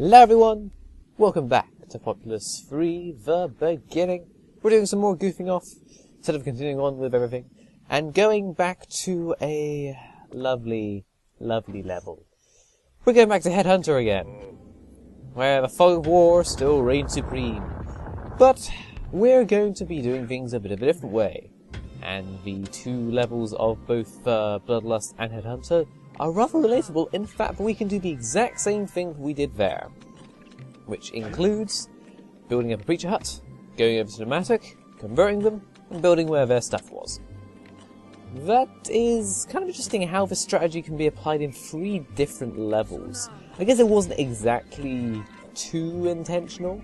Hello everyone, welcome back to Populous 3, the beginning. We're doing some more goofing off, instead of continuing on with everything, and going back to a lovely, lovely level. We're going back to Headhunter again, where the fog of war still reigns supreme. But we're going to be doing things a bit of a different way, and the two levels of both Bloodlust and Headhunter are rather relatable in the fact that we can do the exact same thing we did there, which includes building up a preacher hut, going over to the Matic, converting them, and building where their stuff was. That is kind of interesting how this strategy can be applied in 3 different levels. I guess it wasn't exactly too intentional,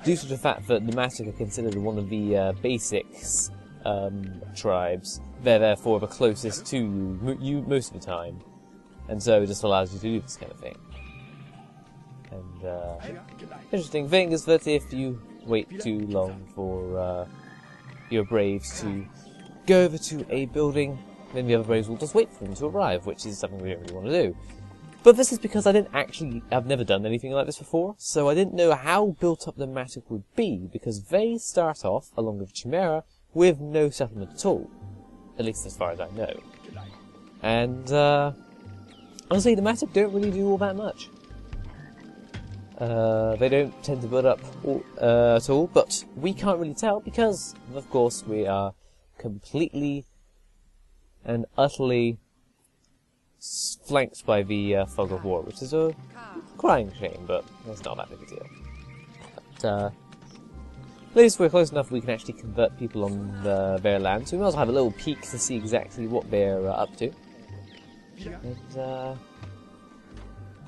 due to the fact that the Matic are considered one of the basics tribes. They're therefore the closest to you most of the time. And so it just allows you to do this kind of thing. And interesting thing is that if you wait too long for your Braves to go over to a building, then the other Braves will just wait for them to arrive, which is something we don't really want to do. But this is because I've never done anything like this before, so I didn't know how built up the Matic would be, because they start off, along with Chimera, with no settlement at all. At least as far as I know. And, honestly, the Matic don't really do all that much. They don't tend to build up at all, but we can't really tell because, of course, we are completely and utterly flanked by the fog of war, which is a crying shame, but it's not that big a deal. But, at least we're close enough we can actually convert people on their land, so we might as well have a little peek to see exactly what they're up to. And,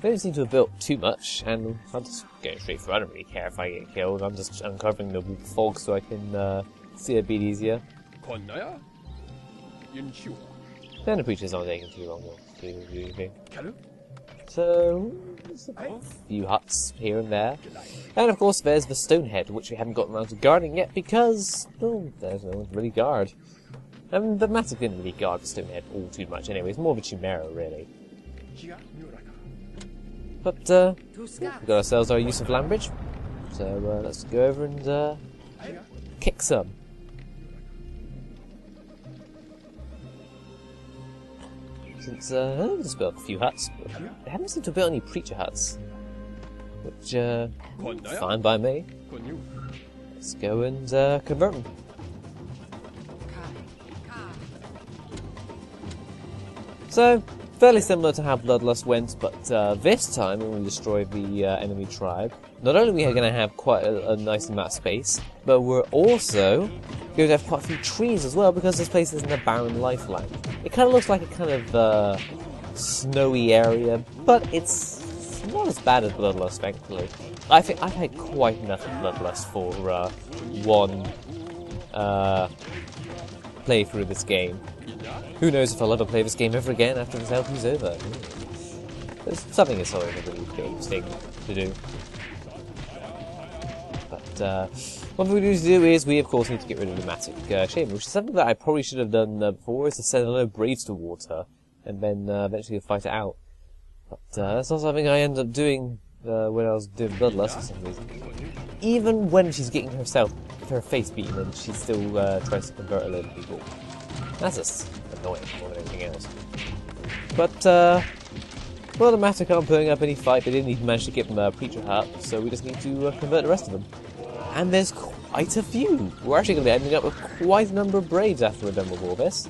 they don't seem to have built too much, and I'm just going straight through. I don't really care if I get killed. I'm just uncovering the fog so I can see a bit easier. And the preacher's not taking too long to do anything. So, there's a few huts here and there. And of course there's the Stonehead, which we haven't gotten around to guarding yet because, well, there's no one to really guard. And the Matic didn't really guard the Stonehead all too much anyway. It's more of a Chimera, really. But, we've got ourselves our use of land bridge. So, let's go over and, kick some. Since, we've just built a few huts, but they haven't seemed to build any preacher huts. Which, fine by me. Let's go and, convert them. So, fairly similar to how Bloodlust went, but this time when we destroy the enemy tribe, not only are we going to have quite a nice amount of space, but we're also going to have quite a few trees as well, because this place isn't a barren lifeland. It kind of looks like a kind of snowy area, but it's not as bad as Bloodlust, thankfully. I think I've had quite enough of Bloodlust for one playthrough of this game. Who knows if I'll ever play this game ever again after this LP's over. There's something that's always a really interesting to do. But what we need to do is we of course need to get rid of the Matic chamber, which is something that I probably should have done before, is to send a load of Braves towards her, and then eventually fight it out. But that's not something I ended up doing when I was doing Bloodlust for some reason. Even when she's getting her face beaten, and she still tries to convert a load of people. That's just annoying more than anything else. But, well, the Matic aren't putting up any fight. They didn't even manage to get them a preacher hut, so we just need to convert the rest of them. And there's quite a few. We're actually going to be ending up with quite a number of Braves after we're done with all this.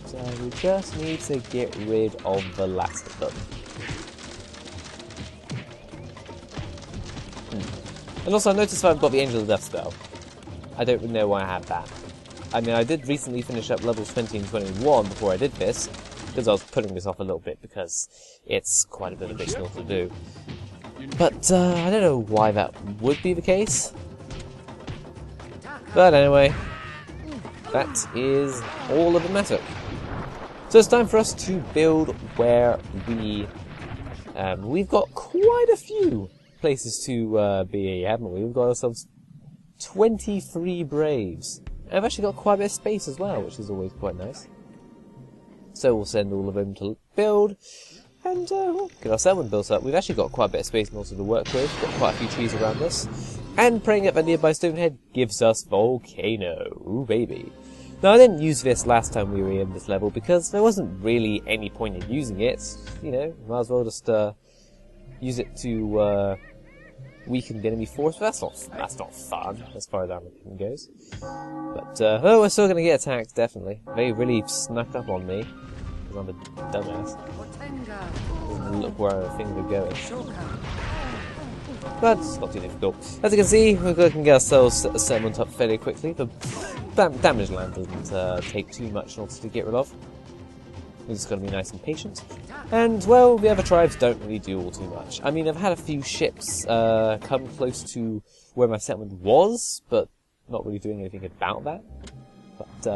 So we just need to get rid of the last of them. And also I noticed that I've got the Angel of Death spell. I don't know why I have that. I mean, I did recently finish up levels 20 and 21 before I did this, because I was putting this off a little bit, because it's quite a bit additional to do. But, I don't know why that would be the case. But anyway, that is all of the Matic. So it's time for us to build where we've got quite a few places to be, haven't we? We've got ourselves 23 Braves. And I've actually got quite a bit of space as well, which is always quite nice. So we'll send all of them to build. And we'll get our settlement built up. We've actually got quite a bit of space and also to work with. Got quite a few trees around us. And praying up a nearby stonehead gives us volcano. Ooh, baby. Now, I didn't use this last time we were in this level because there wasn't really any point in using it. You know, might as well just use it to weaken the enemy force. But that's not fun as far as Armageddon goes. But oh, we're still going to get attacked, definitely. They really snuck up on me because I'm a dumbass. Doesn't look where things are going. But it's not too difficult. As you can see, we can get ourselves a settlement up fairly quickly. The damaged land doesn't take too much in order to get rid of. We just got to be nice and patient. And, well, the other tribes don't really do all too much. I mean, I've had a few ships come close to where my settlement was, but not really doing anything about that. But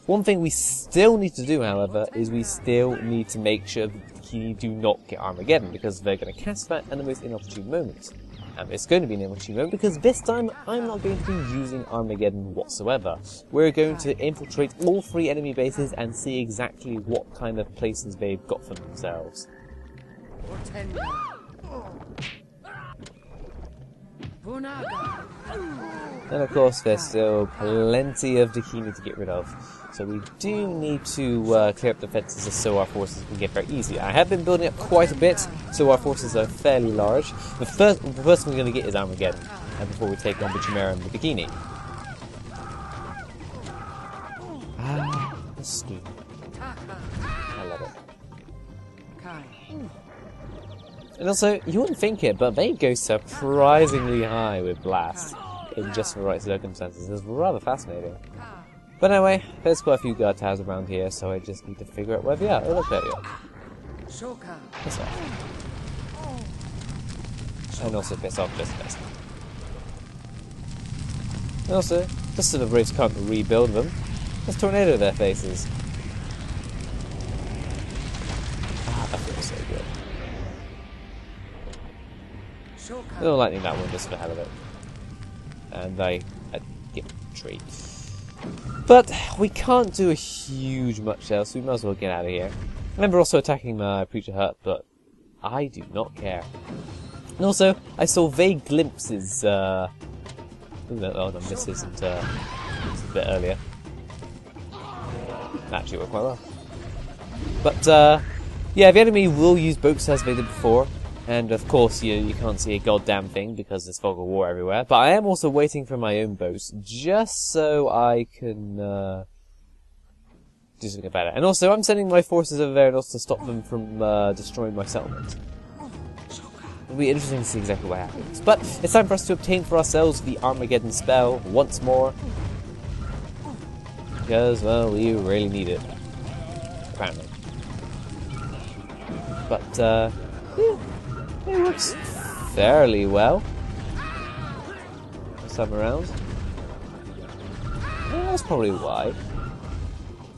one thing we still need to do, however, is we still need to make sure that the Bikini do not get Armageddon, because they're going to cast that at the most inopportune moment. And it's going to be an inopportune moment, because this time I'm not going to be using Armageddon whatsoever. We're going to infiltrate all 3 enemy bases and see exactly what kind of places they've got for themselves. And of course, there's still plenty of Bikini to get rid of. So we do need to clear up the fences so our forces can get there easy. I have been building up quite a bit, so our forces are fairly large. The first one we're going to get is Armageddon, and before we take on the Chimera and the Bikini. Ah, the scheme. I love it. And also, you wouldn't think it, but they go surprisingly high with Blast in just the right circumstances. It's rather fascinating. But anyway, there's quite a few guard towers around here, so I just need to figure out where they are. Oh, look, there they are. Piss off. And also piss off just best. And also, just so the Braves can't rebuild them, let's tornado their faces. Ah, that feels so good. A little lightning that one just for the hell of it. And I get a tree. But we can't do a huge much else, so we might as well get out of here. And we're also attacking my preacher hut, but I do not care. And also, I saw vague glimpses, oh no, this isn't, a bit earlier. That actually worked quite well. But, yeah, the enemy will use boats as they did before. And of course, you can't see a goddamn thing because there's fog of war everywhere. But I am also waiting for my own boats, just so I can do something about it. And also, I'm sending my forces over there in order to stop them from destroying my settlement. It'll be interesting to see exactly what happens. But it's time for us to obtain for ourselves the Armageddon spell once more. Because, well, we really need it. Apparently. But, yeah. It works fairly well this time around. Yeah, that's probably why.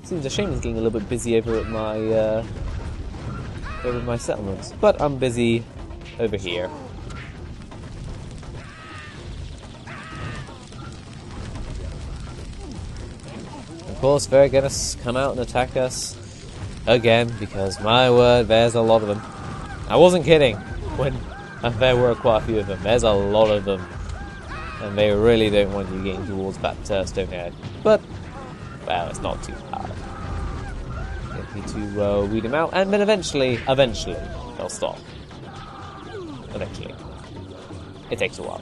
Seems a shame he's getting a little bit busy over at my settlements, but I'm busy over here. Of course, they're gonna come out and attack us again because my word, there's a lot of them. I wasn't kidding. When there were quite a few of them. There's a lot of them. And they really don't want you getting towards that stonehead. But, well, it's not too hard. Get me to weed them out. And then eventually, they'll stop. Eventually. It takes a while.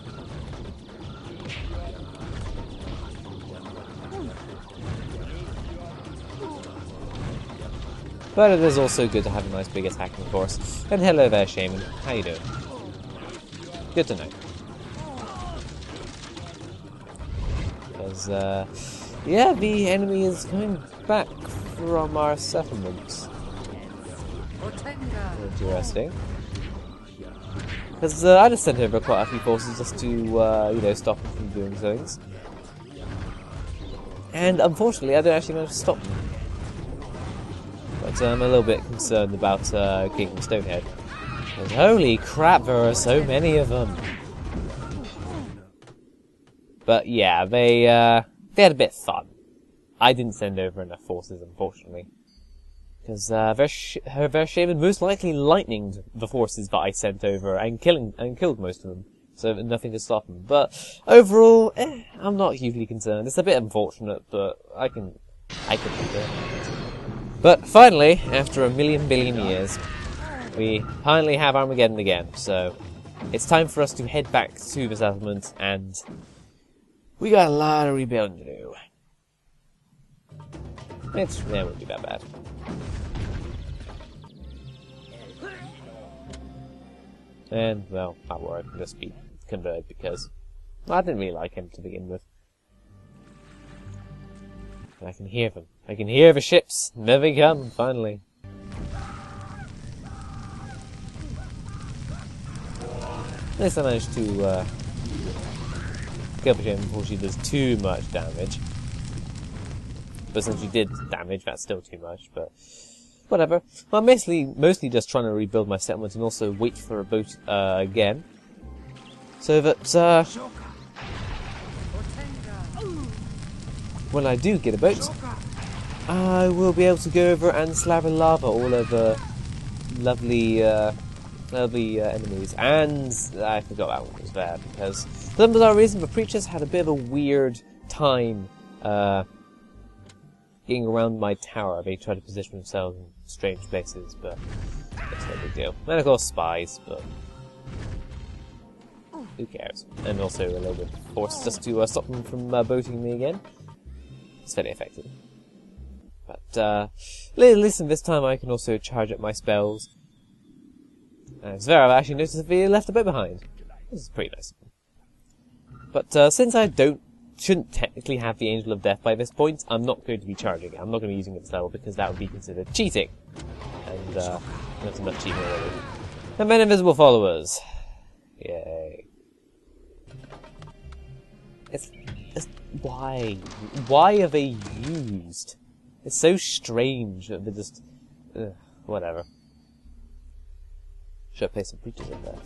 But it is also good to have a nice big attacking force. And hello there, Shaman. How you doing? Good to know. Because, yeah, the enemy is coming back from our settlements. Interesting. Because I just sent over quite a few forces just to, you know, stop them from doing things. And unfortunately, I don't actually manage to stop them. But I'm a little bit concerned about getting Stonehead. Because holy crap, there are so many of them. But yeah, they had a bit of fun. I didn't send over enough forces, unfortunately. Because her Shaman most likely lightninged the forces that I sent over and killed most of them, so nothing could stop them. But overall, I'm not hugely concerned. It's a bit unfortunate, but I can live with it. But finally, after a billion years, we finally have Armageddon again. So it's time for us to head back to the settlement, and we got a lot of rebuilding to do. It won't be that bad. And, well, that war can just be converted because I didn't really like him to begin with. And I can hear them. I can hear the ships. There they come, finally. At least I managed to kill the ship before she does too much damage. But since she did damage, that's still too much, but whatever. Well, I'm mostly just trying to rebuild my settlement and also wait for a boat again. So that when I do get a boat, I will be able to go over and slather lava all over lovely enemies. And I forgot that one was there, because for some bizarre reason the preachers had a bit of a weird time getting around my tower. They tried to position themselves in strange places, but it's no big deal. And of course spies, but who cares? And also a little bit of force just to stop them from boating me again. It's fairly effective. But listen, this time I can also charge up my spells. And it's there, I've actually noticed that they left a bit behind. This is pretty nice. But since I shouldn't technically have the Angel of Death by this point, I'm not going to be charging it. I'm not going to be using it this level because that would be considered cheating. And that's enough cheating already. And then invisible followers. Yay. It's why? Why are they used? It's so strange that they're just... whatever. Should have placed some preachers in there.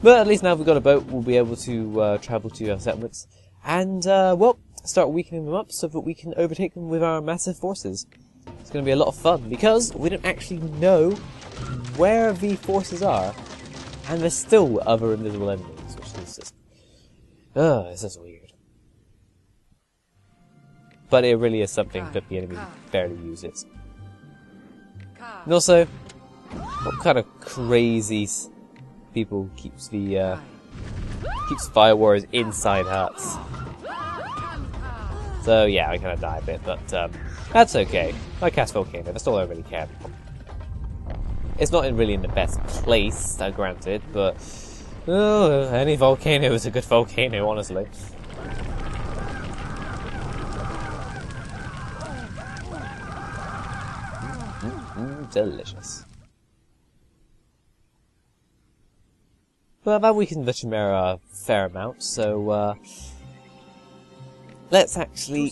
But at least now we've got a boat, we'll be able to travel to our settlements. And, well, start weakening them up so that we can overtake them with our massive forces. It's going to be a lot of fun, because we don't actually know where the forces are. And there's still other invisible enemies, which is just... it's just weird. But it really is something that the enemy barely uses. And also, what kind of crazy people keeps fire warriors inside huts? So yeah, I kind of die a bit, but that's okay. I cast Volcano, that's all I really care about. It's not really in the best place, granted, but any volcano is a good volcano, honestly. Delicious. Well, that weakened the Chimera a fair amount, so let's actually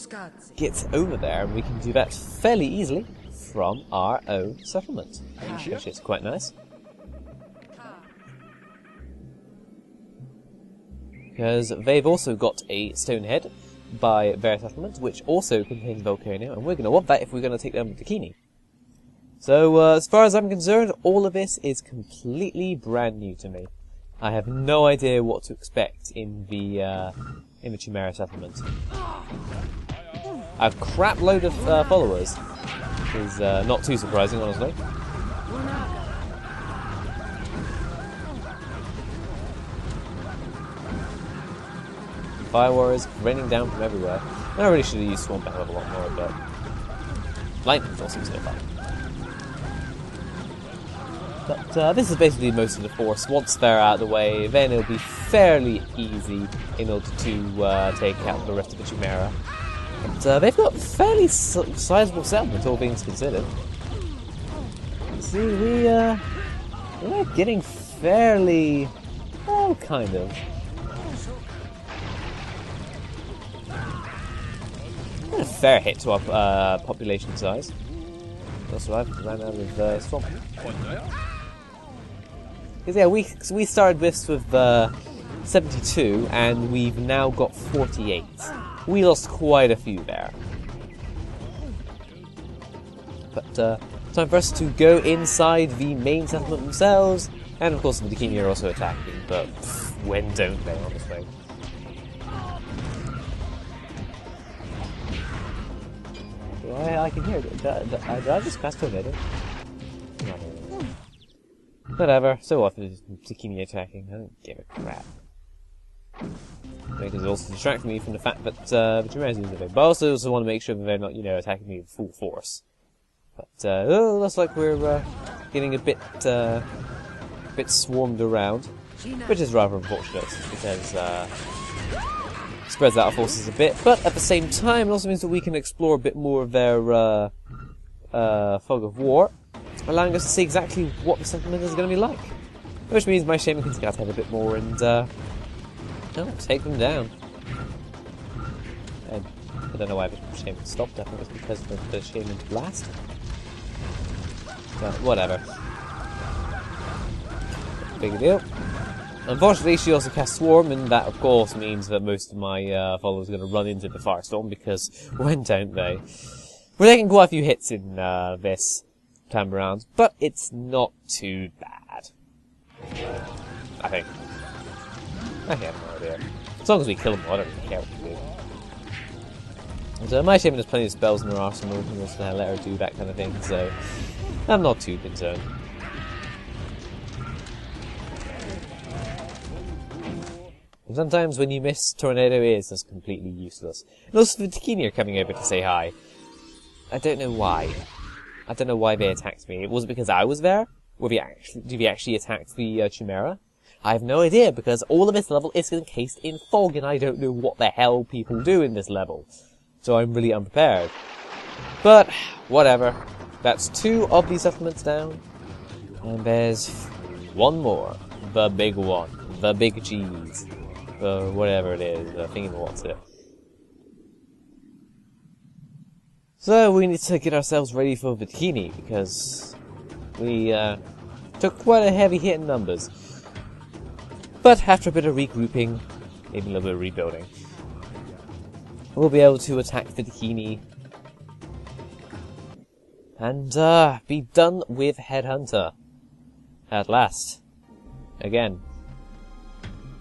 get over there, and we can do that fairly easily from our own settlement, which is quite nice. Because they've also got a stone head by their settlement, which also contains Volcano, and we're going to want that if we're going to take them to Kini. So, as far as I'm concerned, all of this is completely brand new to me. I have no idea what to expect in the Chimera settlement. A crap load of followers is not too surprising, honestly. Fire warriors raining down from everywhere. I really should have used Swamp Battle a lot more, but lightning's also still fun. But this is basically most of the force. Once they're out of the way, then it'll be fairly easy in order to take out the rest of the Chimera. But they've got fairly sizable settlement, all things considered. See, we're getting fairly... well, kind of. A fair hit to our population size. Also, I've ran out of swamp. Because yeah, we started this with 72, and we've now got 48. We lost quite a few there. But Time for us to go inside the main settlement themselves. And of course the Bikini are also attacking, but when don't they, honestly? I can hear it. Did I just cast tornado? No. Whatever, so what is Bikini attacking? I don't give a crap. Because it also distracts me from the fact that the Jumeirah is a bit. But I also want to make sure that they're not, you know, attacking me with full force. But looks like we're getting a bit swarmed around, which is rather unfortunate because spreads out our forces a bit. But at the same time, it also means that we can explore a bit more of their fog of war, allowing us to see exactly what the settlement is going to be like. Which means my shaman can scout ahead a bit more and take them down. And I don't know why the shaman stopped. I think it was because of the shaman's blast. But whatever. Big deal. Unfortunately, she also casts Swarm, and that, of course, means that most of my followers are going to run into the Firestorm, because when don't they? We're taking quite a few hits in this time around, but it's not too bad. I think. I have no idea. As long as we kill them, I don't really care what we do. And, my shaman has plenty of spells in her arsenal, and just let her do that kind of thing, so I'm not too concerned. And sometimes when you miss Tornado, it is just completely useless. And also the Bikini are coming over to say hi. I don't know why. I don't know why they attacked me. Was it because I was there? Did we actually attack the Jumeirah? I have no idea, because all of this level is encased in fog, and I don't know what the hell people do in this level. So I'm really unprepared. But, whatever. That's 2 of these settlements down. And there's 1 more. The big one. The big cheese. Whatever it is. I think what's it. So we need to get ourselves ready for the Bikini, because we took quite a heavy hit in numbers. But after a bit of regrouping, maybe a little bit of rebuilding, we'll be able to attack the Bikini and be done with Headhunter. At last. Again.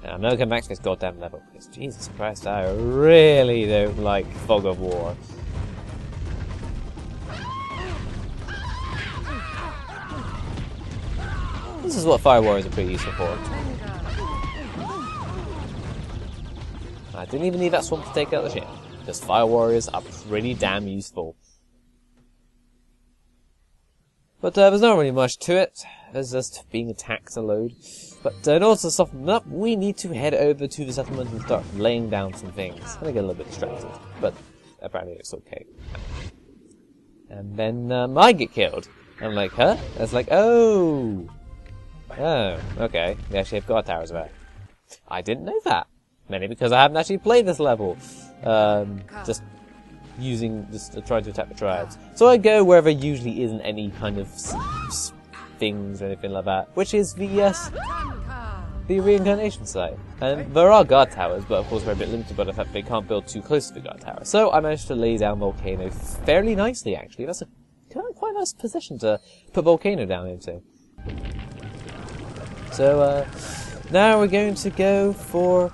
And I'm not going to come back to this goddamn level, because Jesus Christ, I really don't like Fog of War. This is what Fire Warriors are pretty useful for. I didn't even need that swamp to take out the ship, because Fire Warriors are pretty damn useful. But there's not really much to it. There's just being attacked a load. But in order to soften them up, we need to head over to the settlement and start laying down some things. And I get a little bit distracted, but apparently it's okay. And then I get killed. I'm like, huh? I was like, oh, okay. They actually have guard towers there. I didn't know that. Mainly because I haven't actually played this level. Just trying to attack the tribes. So I go where there usually isn't any kind of things or anything like that, which is the reincarnation site. And there are guard towers, but of course we're a bit limited by the fact they can't build too close to the guard tower. So I managed to lay down Volcano fairly nicely, actually. That's a quite nice position to put Volcano down into. So now we're going to go for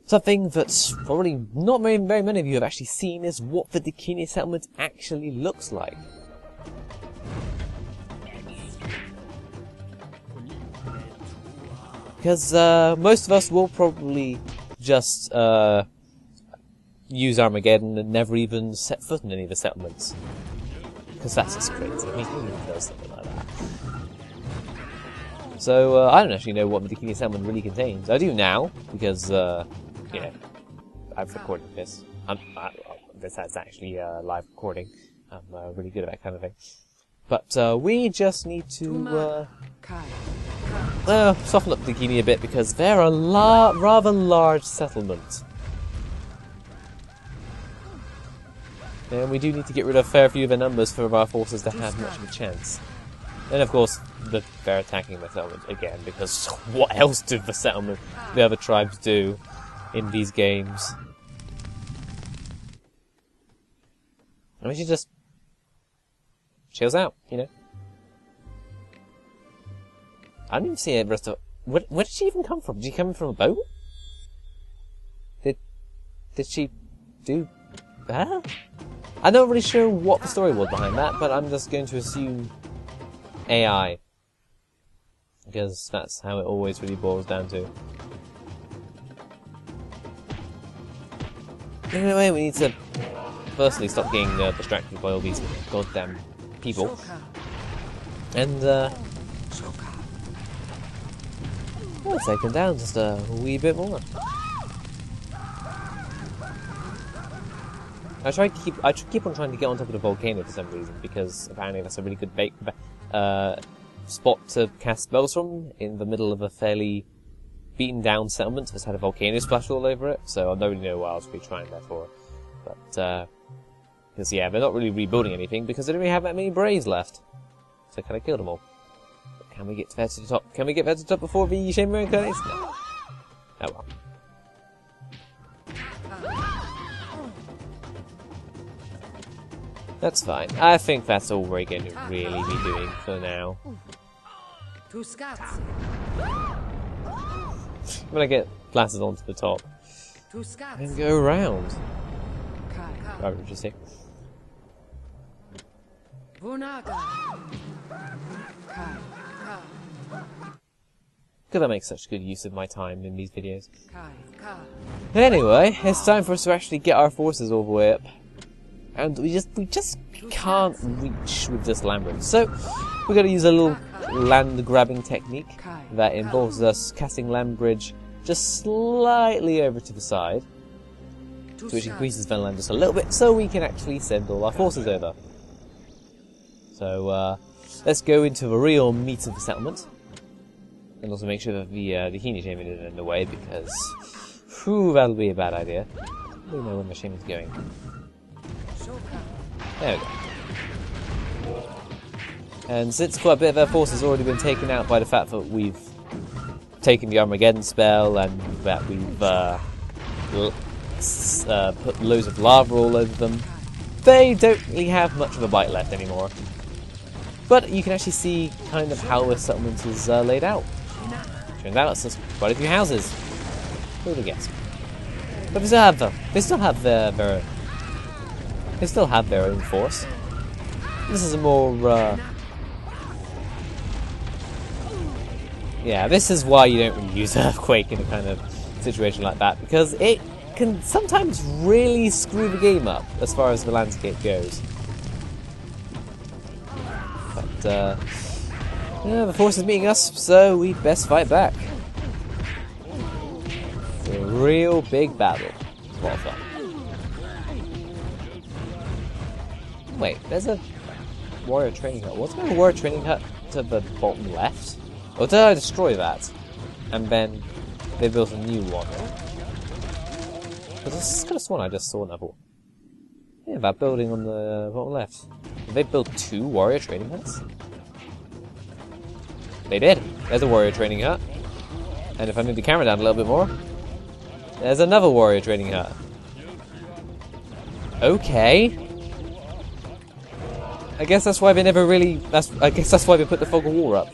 something that's probably not very many of you have actually seen, is what the Bikini settlement actually looks like. Because most of us will probably just use Armageddon and never even set foot in any of the settlements. Because that's just crazy. I mean, who even does something like that? So I don't actually know what the Bikini settlement really contains. I do now, because you know, I've recorded this. This is actually a live recording. I'm really good at that kind of thing. But we just need to soften up the Bikini a bit, because they're a rather large settlement. And we do need to get rid of a fair few of the numbers for our forces to have much of a chance. And of course, they're attacking the settlement again, because what else did the other tribes do in these games? And we should just chills out, you know. I didn't even see the rest of... Where did she even come from? Did she come from a boat? Did she do that? I'm not really sure what the story was behind that, but I'm just going to assume AI. Because that's how it always really boils down to. Anyway, we need to firstly stop getting distracted by all these goddamn people. And, we'll take them down just a wee bit more. I keep on trying to get on top of the volcano for some reason, because apparently that's a really good spot to cast spells from, in the middle of a fairly beaten down settlement that's had a volcano splash all over it, so I don't really know what else we'll be trying there for. But, because yeah, they're not really rebuilding anything, because they don't really have that many braves left. So can I kill them all? Can we get there to the top? Can we get there to the top before the Shame reincarnates? No. Oh well. That's fine. I think that's all we're going to really be doing for now. When I get blasted onto the top, and go around. Rather interesting. Because I make such good use of my time in these videos. Anyway, it's time for us to actually get our forces all the way up. And we just can't reach with this land bridge. So, we're going to use a little land grabbing technique that involves us casting land bridge just slightly over to the side, which increases the land just a little bit, so we can actually send all our forces over. So, let's go into the real meat of the settlement. And also make sure that the Healy Shaman isn't in the way, because whew, that'll be a bad idea. We know where the Shaman's going. There we go. And since quite a bit of our force has already been taken out by the fact that we've taken the Armageddon spell and that we've put loads of lava all over them, they don't really have much of a bite left anymore. But you can actually see kind of how the settlement is laid out. Turns out it's just quite a few houses. Who would have guessed? But they still have their own force. This is a more yeah, this is why you don't really use Earthquake in a kind of situation like that, because it can sometimes really screw the game up as far as the landscape goes. But yeah, the force is meeting us, so we best fight back. It's a real big battle. It's a lot of fun. Wait, there's a warrior training hut. What's my warrior training hut to the bottom left? Or did I destroy that? And then they built a new one. But I could have sworn I just saw another one. Yeah, that building on the bottom left. Did they build 2 warrior training huts? They did. There's a warrior training hut. And if I move the camera down a little bit more, there's another warrior training hut. Okay. I guess that's why they never really... I guess that's why they put the fog of war up.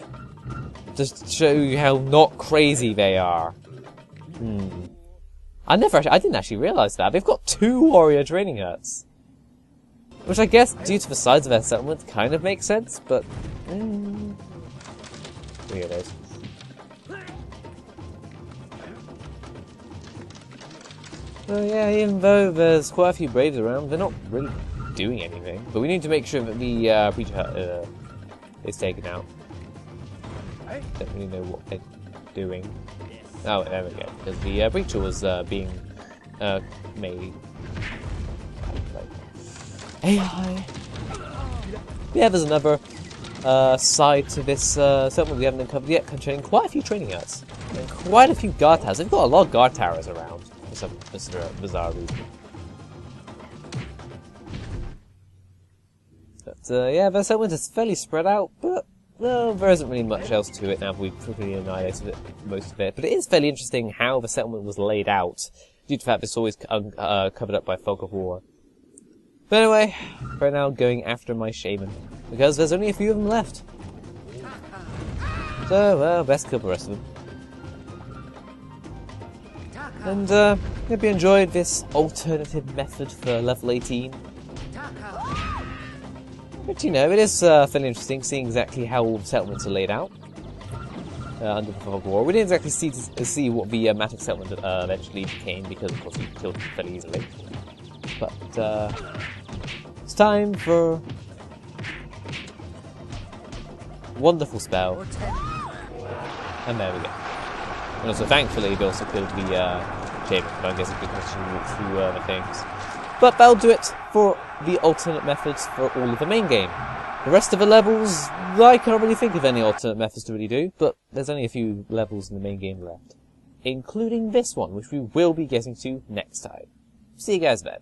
Just to show you how not crazy they are. I didn't actually realise that. They've got 2 warrior training huts. Which I guess, due to the size of their settlement, kind of makes sense, but... weirdos. So yeah, even though there's quite a few braves around, they're not really doing anything. But we need to make sure that the preacher hut is taken out. Don't really know what they're doing. Oh, there we go. Because the preacher was being made AI. Yeah, there's another side to this settlement we haven't uncovered yet, containing quite a few training huts and quite a few guard towers. They've got a lot of guard towers around for some bizarre reason. But yeah, the settlement is fairly spread out, but well, there isn't really much else to it now that we've quickly annihilated most of it. But it is fairly interesting how the settlement was laid out, due to the fact that it's always covered up by fog of war. But anyway, right now going after my shaman, because there's only a few of them left. So, well, best kill the rest of them. And, hope you enjoyed this alternative method for level 18. But, you know, it is fairly interesting seeing exactly how all the settlements are laid out under the Fog War. We didn't exactly see what the Matic settlement eventually became, because, of course, we killed it fairly easily. But, it's time for wonderful spell. And there we go. And also, thankfully, they also killed the chamber, but I guess it could continue to walk through the things. But that'll do it for the alternate methods for all of the main game. The rest of the levels, I can't really think of any alternate methods to really do, but there's only a few levels in the main game left. Including this one, which we will be getting to next time. See you guys then.